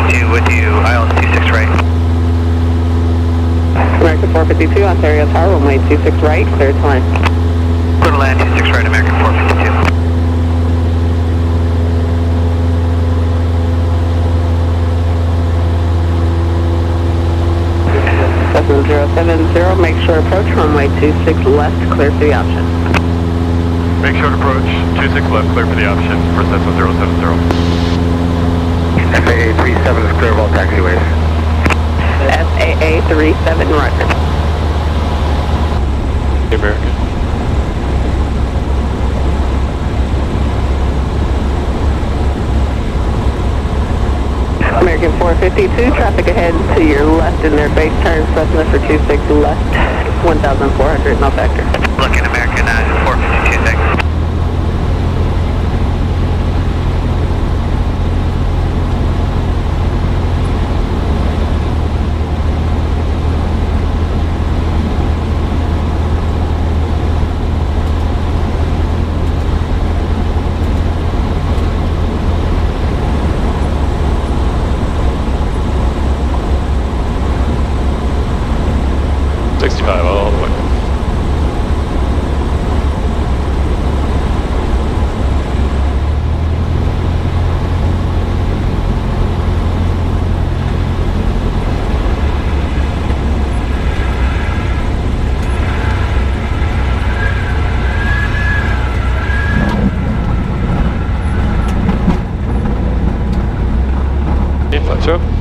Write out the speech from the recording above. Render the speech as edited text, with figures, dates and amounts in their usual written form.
452 with you, ILS 26 right. American 452, Ontario Tower, runway 26 right, clear to land. Clear to land 26 right, American 452. Cessna 070, make sure approach runway 26 left, clear for the option. Make sure to approach 26 left, clear for the option for Cessna 070. FAA 37 is clear of all taxiways. FAA 37, roger. American. American 452, traffic ahead to your left in their base turn, Cessna for 26 left, 1,400, no factor. Looking American 452, thanks. All the way. Fletcher.